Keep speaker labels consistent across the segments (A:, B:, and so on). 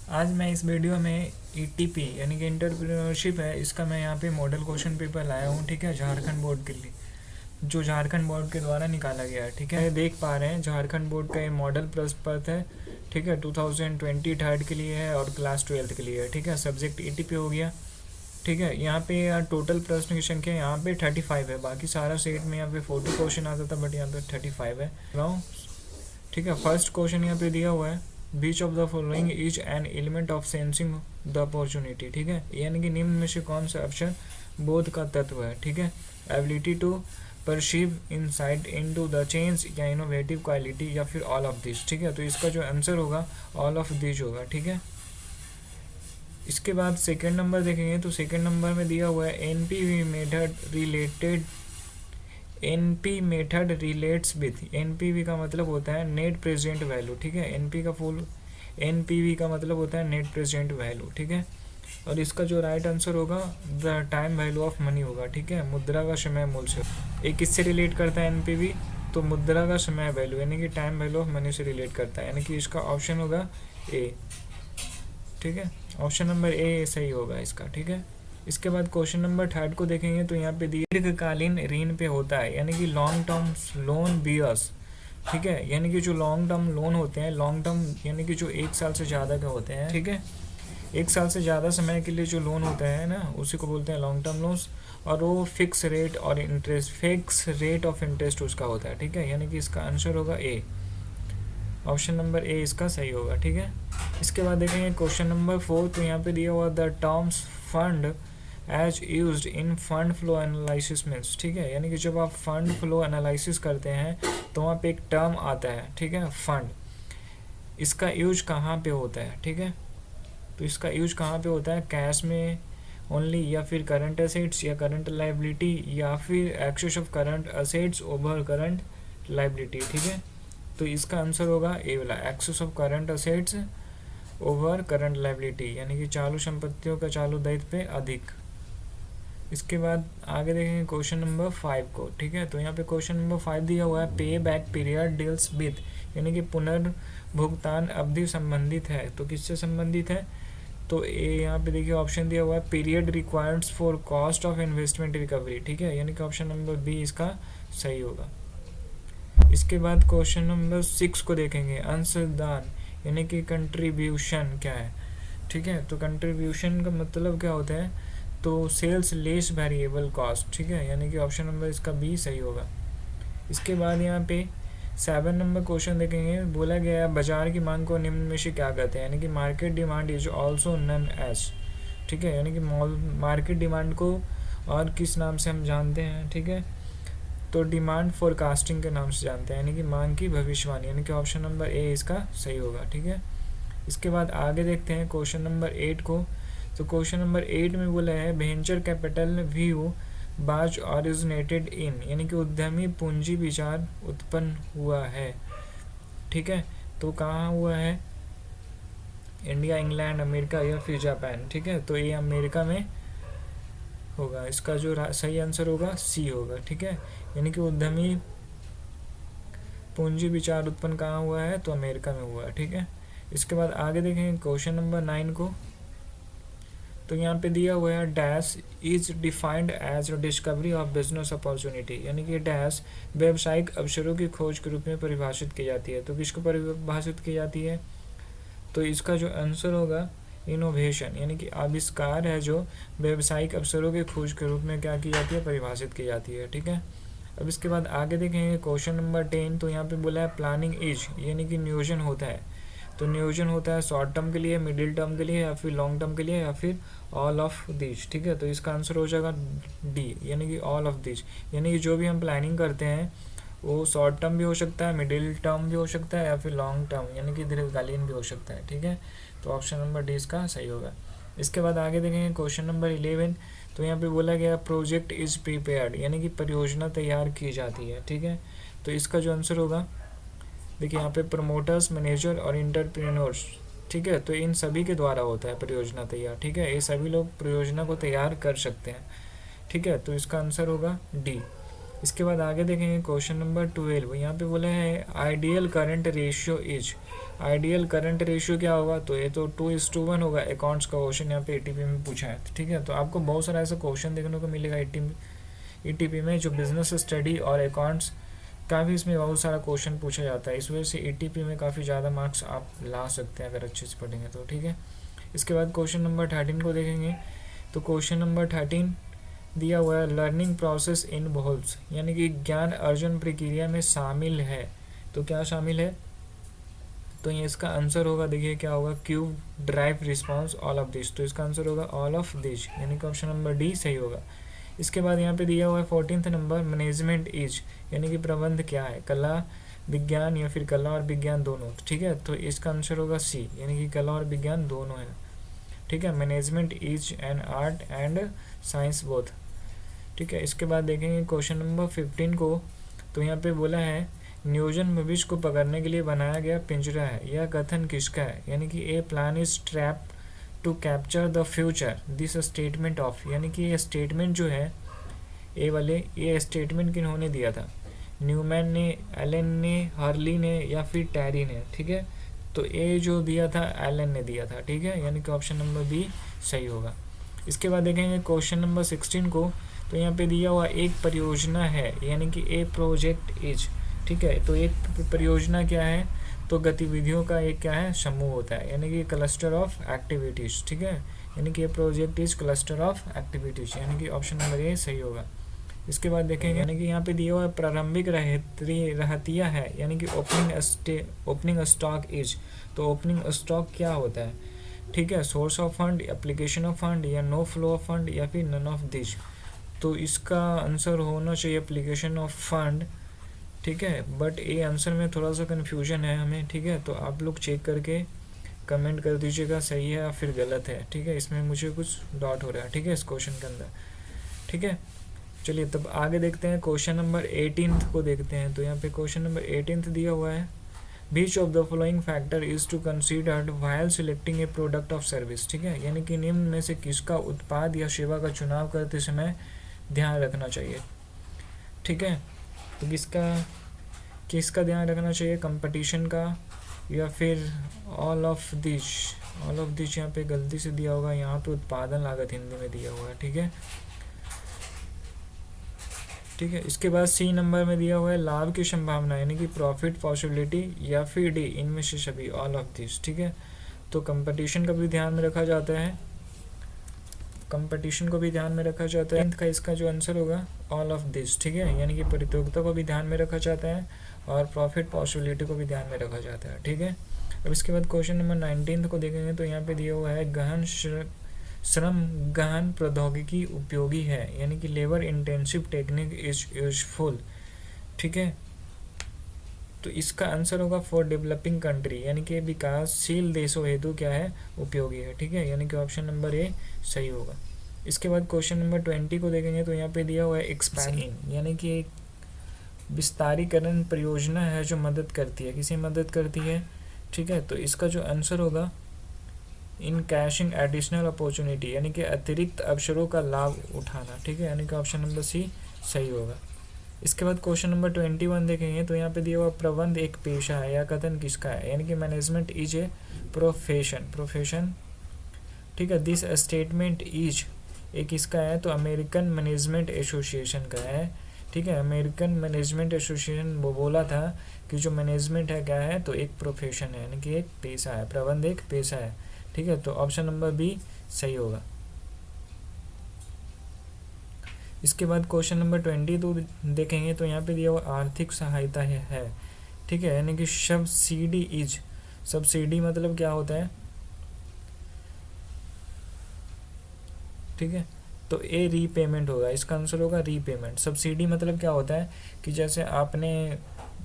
A: आज मैं इस वीडियो में ईटीपी यानी कि एंटरप्रेन्योरशिप है, इसका मैं यहाँ पे मॉडल क्वेश्चन पेपर लाया हूँ। ठीक है, झारखंड बोर्ड के लिए, जो झारखंड बोर्ड के द्वारा निकाला गया है। ठीक है, देख पा रहे हैं झारखंड बोर्ड का ये मॉडल प्रश्न पत्र है। ठीक है, 2020 थर्ड के लिए है और क्लास 12th के लिए है। ठीक है, सब्जेक्ट ईटीपी हो गया। ठीक है, यहाँ पे टोटल प्रश्न की संख्या यहाँ पे 35 है। बाकी सारा सेट में यहाँ पे 40 क्वेश्चन आता था, बट यहाँ पे 35 है। ठीक है, फर्स्ट क्वेश्चन यहाँ पे दिया हुआ है, which of the following is an element of sensing the opportunity. ठीक है, यानी कि निम्न में से कौन सा अक्षर बोध का तत्व है। ठीक है, ability to perceive insight into the change या इनोवेटिव क्वालिटी या फिर ऑल ऑफ दिस। ठीक है, तो इसका जो आंसर होगा ऑल ऑफ दिस होगा। ठीक है, इसके बाद सेकंड नंबर देखेंगे तो सेकंड नंबर में दिया हुआ है NP method relates with. NPV का मतलब होता है नेट प्रेजेंट वैल्यू। ठीक है, एनपीवी का मतलब होता है नेट प्रेजेंट वैल्यू। ठीक है, और इसका जो राइट आंसर होगा the time value of money होगा। ठीक है, मुद्रा का समय मूल्य से। एक किससे रिलेट करता है एनपीवी, तो मुद्रा का समय वैल्यू यानी कि टाइम वैल्यू ऑफ मनी से रिलेट करता है, यानी कि इसका ऑप्शन होगा ए। ठीक है, ऑप्शन नंबर ए सही होगा इसका। ठीक है, इसके बाद क्वेश्चन नंबर थर्ड को देखेंगे तो यहाँ पे दीर्घकालीन ऋण पे होता है, यानी कि लॉन्ग टर्म लोन बियर्स। ठीक है, यानी कि जो लॉन्ग टर्म लोन होते हैं, लॉन्ग टर्म यानी कि जो 1 साल से ज़्यादा के होते हैं। ठीक है, 1 साल से ज़्यादा समय के लिए जो लोन होता है ना, उसी को बोलते हैं लॉन्ग टर्म लोन्स। और वो फिक्स रेट ऑफ इंटरेस्ट उसका होता है। ठीक है, यानी कि इसका आंसर होगा ए, ऑप्शन नंबर ए इसका सही होगा। ठीक है, इसके बाद देखेंगे क्वेश्चन नंबर 4, तो यहाँ पे दिया हुआ the terms fund as used in fund flow analysis means. ठीक है, यानी कि जब आप फंड फ्लो एनालिसिस करते हैं तो वहाँ पे एक टर्म आता है। ठीक है, फंड, इसका यूज कहाँ पे होता है। ठीक है, तो इसका यूज कहाँ पे होता है, कैश में ओनली, या फिर करंट एसेट्स या करंट लाइबिलिटी, या फिर excess of current assets over current liability. ठीक है, तो इसका आंसर होगा ए वाला, excess of current assets over current liability, यानी कि चालू संपत्तियों का चालू दायित्व पे अधिक। इसके बाद आगे देखेंगे क्वेश्चन नंबर 5 को। ठीक है, तो यहाँ पे क्वेश्चन नंबर 5 दिया हुआ है पे बैक पीरियड डील्स विथ, यानी कि पुनर्भुगतान अवधि संबंधित है। तो किससे संबंधित है, तो ए यहाँ पे देखिए ऑप्शन दिया हुआ है period required for cost of investment recovery. ठीक है, यानी कि ऑप्शन नंबर बी इसका सही होगा। इसके बाद क्वेश्चन नंबर 6 को देखेंगे, अंशदान यानी कि कंट्रीब्यूशन क्या है। ठीक है, तो कंट्रीब्यूशन का मतलब क्या होता है, तो सेल्स लेस वेरिएबल कॉस्ट। ठीक है, यानी कि ऑप्शन नंबर इसका बी सही होगा। इसके बाद यहाँ पे 7 नंबर क्वेश्चन देखेंगे, बोला गया है बाजार की मांग को निम्न में से क्या कहते हैं, यानी कि market demand is also known as. ठीक है, यानी कि मार्केट डिमांड को और किस नाम से हम जानते हैं। ठीक है, तो डिमांड फोरकास्टिंग के नाम से जानते हैं, यानी कि मांग की भविष्यवाणी, यानी कि ऑप्शन नंबर ए इसका सही होगा। ठीक है, इसके बाद आगे देखते हैं क्वेश्चन नंबर 8 को। तो क्वेश्चन नंबर 8 में बोला है वेंचर कैपिटल व्यू बाज ऑरिजिनेटेड इन, यानी कि उद्यमी पूंजी विचार उत्पन्न हुआ है। ठीक है, तो कहाँ हुआ है, इंडिया, इंग्लैंड, अमेरिका या फिर जापान। ठीक है, तो ये अमेरिका में होगा, इसका जो सही आंसर होगा सी होगा। ठीक है, यानी कि उद्यमी पूंजी विचार उत्पन्न कहाँ हुआ है, तो अमेरिका में हुआ है। ठीक है, इसके बाद आगे देखेंगे क्वेश्चन नंबर 9 को। तो यहाँ पे दिया हुआ है dash is defined as discovery of business opportunity, यानी कि डैश व्यावसायिक अवसरों की खोज के रूप में परिभाषित की जाती है। तो किसको परिभाषित की जाती है, तो इसका जो आंसर होगा इनोवेशन, यानी कि आविष्कार है जो व्यावसायिक अवसरों के खोज के रूप में क्या की जाती है, परिभाषित की जाती है। ठीक है, अब इसके बाद आगे देखेंगे क्वेश्चन नंबर 10, तो यहाँ पे बोला है प्लानिंग इज, यानी कि नियोजन होता है। तो नियोजन होता है शॉर्ट टर्म के लिए, मिडिल टर्म के लिए, या फिर लॉन्ग टर्म के लिए, या फिर ऑल ऑफ दिस। ठीक है, तो इसका आंसर हो जाएगा डी, यानी कि ऑल ऑफ दिस, यानी कि जो भी हम प्लानिंग करते हैं वो शॉर्ट टर्म भी हो सकता है, मिडिल टर्म भी हो सकता है, या फिर लॉन्ग टर्म यानी कि दीर्घकालीन भी हो सकता है। ठीक है, तो ऑप्शन नंबर डी इसका सही होगा। इसके बाद आगे देखेंगे क्वेश्चन नंबर 11, तो यहाँ पे बोला गया प्रोजेक्ट इज प्रिपेयर्ड, यानी कि परियोजना तैयार की जाती है। ठीक है, तो इसका जो आंसर होगा, देखिए यहाँ पे प्रमोटर्स, मैनेजर और इंटरप्रेन्योर्स। ठीक है, तो इन सभी के द्वारा होता है परियोजना तैयार। ठीक है, ये सभी लोग परियोजना को तैयार कर सकते हैं। ठीक है, तो इसका आंसर होगा डी। इसके बाद आगे देखेंगे क्वेश्चन नंबर 12। यहाँ पे बोले हैं ideal current ratio is. Ideal current ratio क्या होगा, तो ये तो 2:1 होगा। अकाउंट्स का क्वेश्चन यहाँ पे एटीपी में पूछा है, ठीक है। तो आपको बहुत सारा ऐसा क्वेश्चन देखने को मिलेगा ईटीपी में, जो बिजनेस स्टडी और अकाउंट्स का भी इसमें बहुत सारा क्वेश्चन पूछा जाता है। इस वजह से ईटीपी में काफ़ी ज़्यादा मार्क्स आप ला सकते हैं अगर अच्छे से पढ़ेंगे तो, ठीक है। इसके बाद क्वेश्चन नंबर 13 को देखेंगे। तो क्वेश्चन नंबर 13 दिया हुआ है लर्निंग प्रोसेस इन्वॉल्व्स, यानी कि ज्ञान अर्जन प्रक्रिया में शामिल है। तो क्या शामिल है, तो ये इसका आंसर होगा, देखिए क्या होगा, cube drive response all of this. तो इसका आंसर होगा ऑल ऑफ दिस, यानी कि ऑप्शन नंबर डी सही होगा। इसके बाद यहाँ पे दिया हुआ है 14th नंबर मैनेजमेंट इज, यानी कि प्रबंध क्या है, कला विज्ञान या फिर कला और विज्ञान दोनों, ठीक है। तो इसका आंसर होगा सी, यानी कि कला और विज्ञान दोनों है, ठीक है। Management is an art and science both, ठीक है। इसके बाद देखेंगे क्वेश्चन नंबर 15 को। तो यहाँ पे बोला है नियोजन मवेशी को पकड़ने के लिए बनाया गया पिंजरा है, यह कथन किसका है, यानी कि a plan is trap to capture the future this statement of, यानी कि ये स्टेटमेंट जो है ए वाले, ये स्टेटमेंट किन्होंने दिया था, न्यूमैन ने, एलन ने, हर्ली ने या फिर टैरी ने, ठीक है। तो ए जो दिया था एलन ने दिया था, ठीक है, यानी कि ऑप्शन नंबर बी सही होगा। इसके बाद देखेंगे क्वेश्चन नंबर 16 को। तो यहाँ पे दिया हुआ एक परियोजना है, यानी कि ए प्रोजेक्ट इज, ठीक है। तो एक परियोजना क्या है, तो गतिविधियों का एक क्या है, समूह होता है, यानी कि क्लस्टर ऑफ एक्टिविटीज़, ठीक है। यानी कि ये project is cluster of activities, यानी कि ऑप्शन नंबर ए सही होगा। इसके बाद देखेंगे, यानी कि यहाँ पे दिया हुआ है प्रारंभिक रहतिया है, यानी कि ओपनिंग स्टॉक इज। तो ओपनिंग स्टॉक क्या होता है, ठीक है, source of fund, application of fund, या नो फ्लो ऑफ फंड, या फिर नन ऑफ दिस। तो इसका आंसर होना चाहिए एप्लीकेशन ऑफ फंड, ठीक है। बट ये आंसर में थोड़ा सा कन्फ्यूजन है हमें, ठीक है। तो आप लोग चेक करके कमेंट कर दीजिएगा सही है या फिर गलत है, ठीक है। इसमें मुझे कुछ डाउट हो रहा है, ठीक है, इस क्वेश्चन के अंदर, ठीक है। चलिए तब आगे देखते हैं क्वेश्चन नंबर 18 को देखते हैं। तो यहाँ पे क्वेश्चन नंबर 18 दिया हुआ है which of the following factor is to considered while selecting a product of service, ठीक है। यानी कि निम्न में से किसका उत्पाद या सेवा का चुनाव करते समय ध्यान रखना चाहिए, ठीक है। तो किसका ध्यान रखना चाहिए, कंपटीशन का या फिर ऑल ऑफ दिस यहाँ पे गलती से दिया होगा, यहाँ पे उत्पादन लागत हिंदी में दिया हुआ है, ठीक है, ठीक है। इसके बाद सी नंबर में दिया हुआ है लाभ की संभावना, यानी कि प्रॉफिट पॉसिबिलिटी, या फिर डी इनमें से सभी, ऑल ऑफ दिस, ठीक है। तो कंपटीशन का भी ध्यान में रखा जाता है, कंपटीशन को भी ध्यान में रखा जाता है, का इसका जो आंसर होगा ऑल ऑफ दिस, ठीक है। यानी कि प्रतियोगिता को भी ध्यान में रखा जाता है और प्रॉफिट पॉसिबिलिटी को भी ध्यान में रखा जाता है, ठीक है। अब इसके बाद क्वेश्चन नंबर 19 को देखेंगे। तो यहाँ पे दिया हुआ है श्रम गहन प्रौद्योगिकी उपयोगी है, यानी कि labour intensive technique is useful, ठीक है। तो इसका आंसर होगा फॉर डेवलपिंग कंट्री, यानी कि विकासशील देशों हेतु क्या है, उपयोगी है, ठीक है। यानी कि ऑप्शन नंबर ए सही होगा। इसके बाद क्वेश्चन नंबर 20 को देखेंगे। तो यहाँ पे दिया हुआ है एक्सपैंडिंग, यानी कि एक विस्तारीकरण परियोजना है जो मदद करती है, किसी मदद करती है, ठीक है। तो इसका जो आंसर होगा इन कैशिंग एडिशनल अपॉर्चुनिटी, यानी कि अतिरिक्त अवसरों का लाभ उठाना, ठीक है। यानी कि ऑप्शन नंबर सी सही होगा। इसके बाद क्वेश्चन नंबर 21 देखेंगे। तो यहाँ पे दिया हुआ प्रबंध एक पेशा है, या कथन किसका है, यानी कि मैनेजमेंट इज ए प्रोफेशन, ठीक है। दिस स्टेटमेंट इज एक किसका है, तो अमेरिकन मैनेजमेंट एसोसिएशन का है, ठीक है। अमेरिकन मैनेजमेंट एसोसिएशन वो बोला था कि जो मैनेजमेंट है क्या है, तो एक प्रोफेशन है, यानी कि एक पेशा है, प्रबंध एक पेशा है, ठीक है। तो ऑप्शन नंबर बी सही होगा। इसके बाद क्वेश्चन नंबर 22 देखेंगे। तो यहाँ पे दिया हुआ आर्थिक सहायता है, ठीक है। यानी कि सब्सिडी इज, सब्सिडी मतलब क्या होता है, ठीक है। तो ए रीपेमेंट होगा, इसका आंसर होगा रीपेमेंट। सब्सिडी मतलब क्या होता है कि जैसे आपने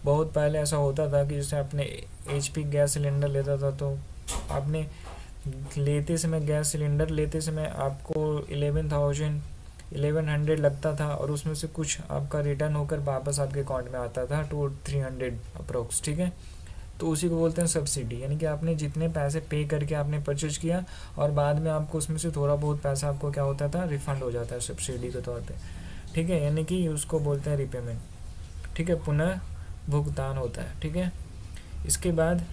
A: बहुत पहले ऐसा होता था कि जैसे आपने HP गैस सिलेंडर लेता था, तो आपने लेते समय गैस सिलेंडर लेते समय आपको 1100 लगता था, और उसमें से कुछ आपका रिटर्न होकर वापस आपके अकाउंट में आता था 200-300 अप्रोक्स, ठीक है। तो उसी को बोलते हैं सब्सिडी, यानी कि आपने जितने पैसे पे करके आपने परचेज किया और बाद में आपको उसमें से थोड़ा बहुत पैसा आपको क्या होता था, रिफंड हो जाता है सब्सिडी के तौर पे, ठीक है, यानी कि उसको बोलते हैं रिपेमेंट, ठीक है, पुनः भुगतान होता है, ठीक है। इसके बाद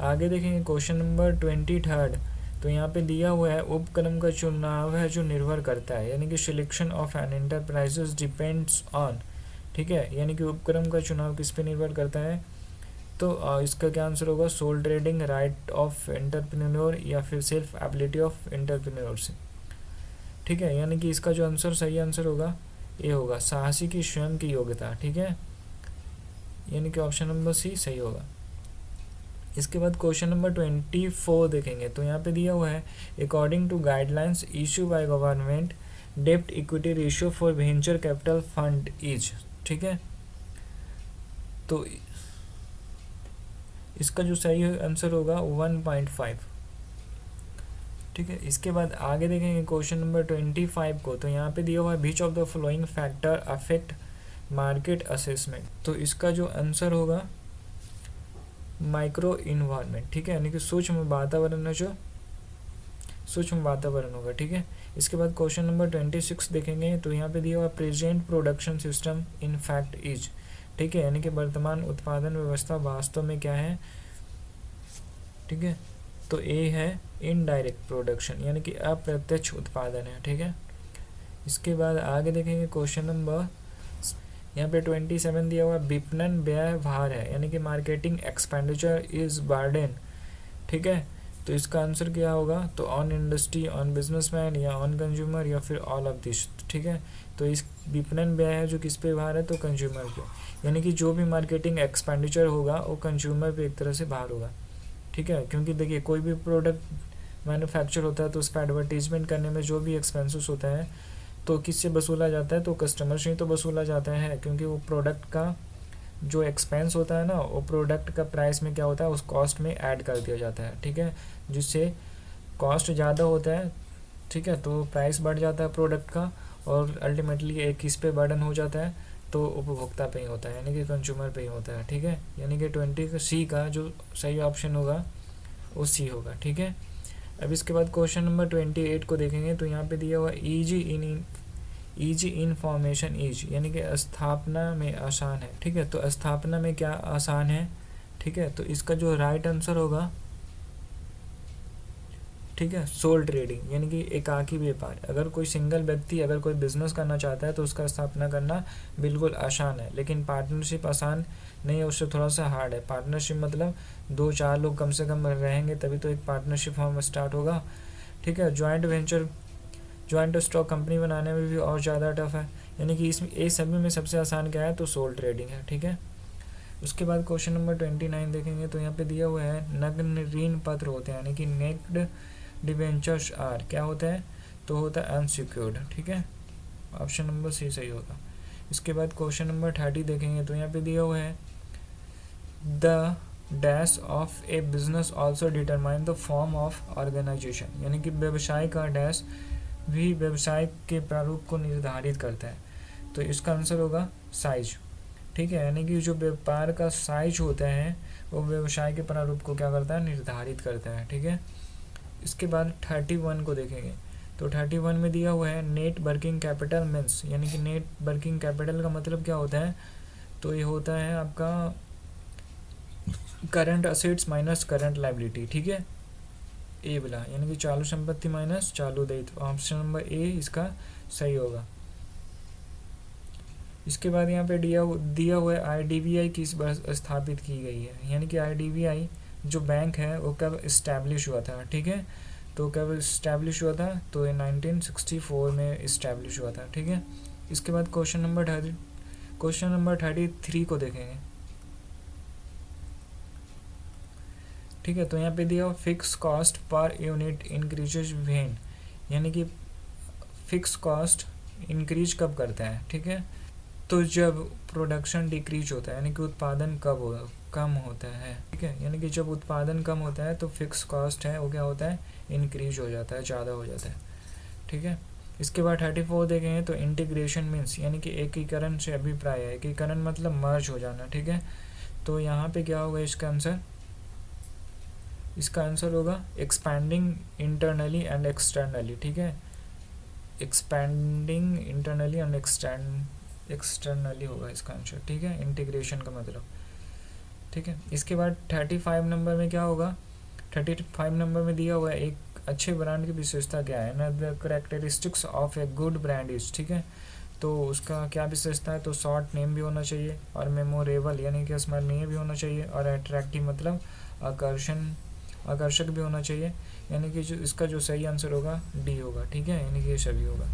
A: आगे देखेंगे क्वेश्चन नंबर 23। तो यहाँ पे दिया हुआ है उपक्रम का चुनाव है जो निर्भर करता है, यानी कि selection of an enterprises depends on, ठीक है, यानी कि उपक्रम का चुनाव किस पे निर्भर करता है। तो इसका क्या आंसर होगा, sole trading, right of entrepreneur या फिर सेल्फ एबिलिटी ऑफ एंटरप्रेन्योरशिप, ठीक है, यानी कि इसका जो आंसर सही आंसर होगा ये होगा साहसी की स्वयं की योग्यता, ठीक है, यानी कि ऑप्शन नंबर सी सही होगा। इसके बाद क्वेश्चन नंबर 24 देखेंगे। तो यहाँ पे दिया हुआ है according to guidelines issue by government डेब्ट equity ratio for venture capital fund is, ठीक है, तो इसका जो सही आंसर होगा 1.5, ठीक है। इसके बाद आगे देखेंगे क्वेश्चन नंबर 25 को। तो यहाँ पे दिया हुआ है which of the following factor affect market assessment, तो इसका जो आंसर होगा माइक्रो इन्वायरमेंट, ठीक है, यानी कि सूक्ष्म वातावरण है, जो सूक्ष्म वातावरण होगा, ठीक है। इसके बाद क्वेश्चन नंबर 26 देखेंगे। तो यहाँ पे दिया हुआ present production system in fact is, ठीक है, यानी कि वर्तमान उत्पादन व्यवस्था वास्तव में क्या है, ठीक है, तो ए है इनडायरेक्ट प्रोडक्शन, यानी कि अप्रत्यक्ष उत्पादन है, ठीक है। इसके बाद आगे देखेंगे क्वेश्चन नंबर, यहाँ पे 27 दिया हुआ विपणन व्यय भार है, यानी कि मार्केटिंग एक्सपेंडिचर इज बर्डन, ठीक है, तो इसका आंसर क्या होगा, तो ऑन इंडस्ट्री, ऑन बिजनेसमैन या ऑन कंज्यूमर या फिर ऑल ऑफ दिस, ठीक है। तो इस विपणन व्यय है जो किस पे भार है, तो कंज्यूमर पे, यानी कि जो भी मार्केटिंग एक्सपेंडिचर होगा वो कंज्यूमर पे एक तरह से भार होगा, ठीक है, क्योंकि देखिए कोई भी प्रोडक्ट मैन्युफैक्चर होता है तो उस पर एडवर्टीजमेंट करने में जो भी एक्सपेंसेस होता है तो किससे वसूला जाता है, तो कस्टमर से ही तो वसूला जाता है, क्योंकि वो प्रोडक्ट का जो एक्सपेंस होता है ना वो प्रोडक्ट का प्राइस में क्या होता है, उस कॉस्ट में ऐड कर दिया जाता है, ठीक है, जिससे कॉस्ट ज़्यादा होता है, ठीक है, तो प्राइस बढ़ जाता है प्रोडक्ट का और अल्टीमेटली एक किस पे बर्डन हो जाता है, तो उपभोक्ता पे ही होता है, यानी कि कंज्यूमर पे ही होता है, ठीक है, यानी कि 20 का जो सही ऑप्शन होगा वो सी होगा, ठीक है। अब इसके बाद क्वेश्चन नंबर 28 को देखेंगे। तो यहाँ पे दिया हुआ ईजी इन्फॉर्मेशन इज, यानी कि स्थापना में आसान है, ठीक है, तो स्थापना में क्या आसान है, ठीक है, तो इसका जो राइट आंसर होगा, ठीक है, सोल ट्रेडिंग, यानी कि एकाकी व्यापार। अगर कोई सिंगल व्यक्ति अगर कोई बिजनेस करना चाहता है तो उसका स्थापना करना बिल्कुल आसान है, लेकिन पार्टनरशिप आसान नहीं है, उससे थोड़ा सा हार्ड है। पार्टनरशिप मतलब 2-4 लोग कम से कम रहेंगे तभी तो एक पार्टनरशिप फॉर्म स्टार्ट होगा, ठीक है। ज्वाइंट स्टॉक कंपनी बनाने में भी और ज़्यादा टफ है, यानी कि इसमें ये सभी में सबसे आसान क्या है, तो सोल ट्रेडिंग है, ठीक है। उसके बाद क्वेश्चन नंबर 29 देखेंगे। तो यहाँ पे दिया हुआ है नग्न ऋण पत्र होते हैं, यानी कि नेक्ड डिवेंचर्स आर क्या होता है, तो होता है अनसिक्योर्ड, ठीक है, ऑप्शन नंबर सी सही होगा। इसके बाद क्वेश्चन नंबर 30 देखेंगे। तो यहाँ पे दिया हुआ है the dash of a business also determine the form of organisation, यानी कि व्यवसाय का डैश भी व्यवसाय के प्रारूप को निर्धारित करता है, तो इसका आंसर होगा साइज, ठीक है, यानी कि जो व्यापार का साइज होता है वो व्यवसाय के प्रारूप को क्या करता है, निर्धारित करता है, ठीक है। इसके बाद 31 को देखेंगे। तो 31 में दिया हुआ है नेट वर्किंग कैपिटल मीन्स, यानी कि नेट वर्किंग कैपिटल का मतलब क्या होता है, तो ये होता है आपका current assets minus current liability, ठीक है, ए वाला, यानी कि चालू संपत्ति माइनस चालू दायित्व, ऑप्शन नंबर ए इसका सही होगा। इसके बाद यहाँ पे दिया हुआ है IDBI किस वर्ष स्थापित की गई है, यानी कि IDBI जो बैंक है वो कब इस्टेब्लिश हुआ था, ठीक है, तो कब इस्टेब्लिश हुआ था, तो ये 1964 में इस्टेब्लिश हुआ था, ठीक है। इसके बाद क्वेश्चन नंबर 33 को देखेंगे, ठीक है। तो यहाँ पे दिया fix cost per unit increases when, यानी कि फिक्स कॉस्ट इंक्रीज कब करता है, ठीक है, तो जब प्रोडक्शन डिक्रीज होता है, यानी कि उत्पादन कम होता है, ठीक है, यानी कि जब उत्पादन कम होता है तो फिक्स कॉस्ट है वो क्या होता है, इंक्रीज हो जाता है, ज़्यादा हो जाता है, ठीक है। इसके बाद 34 देखेंगे। तो इंटीग्रेशन मीन्स, यानी कि एकीकरण से अभिप्राय है, एकीकरण मतलब मर्ज हो जाना, ठीक है, तो यहाँ पे क्या होगा इसका आंसर होगा एक्सपैंडिंग इंटरनली एंड एक्सटर्नली, ठीक है, एक्सपैंडिंग इंटरनली एंड एक्सटर्नली होगा इसका आंसर, ठीक है, इंटीग्रेशन का मतलब, ठीक है। इसके बाद 35 नंबर में क्या होगा, 35 नंबर में दिया हुआ है एक अच्छे ब्रांड की विशेषता क्या है ना, the characteristics of a good brand is, ठीक है। तो उसका क्या विशेषता है, तो शॉर्ट नेम भी होना चाहिए और मेमोरेबल यानी कि स्मरणीय भी होना चाहिए और अट्रैक्टिव मतलब आकर्षक भी होना चाहिए, यानी कि जो इसका जो सही आंसर होगा डी होगा, ठीक है, यानी कि ये सभी होगा।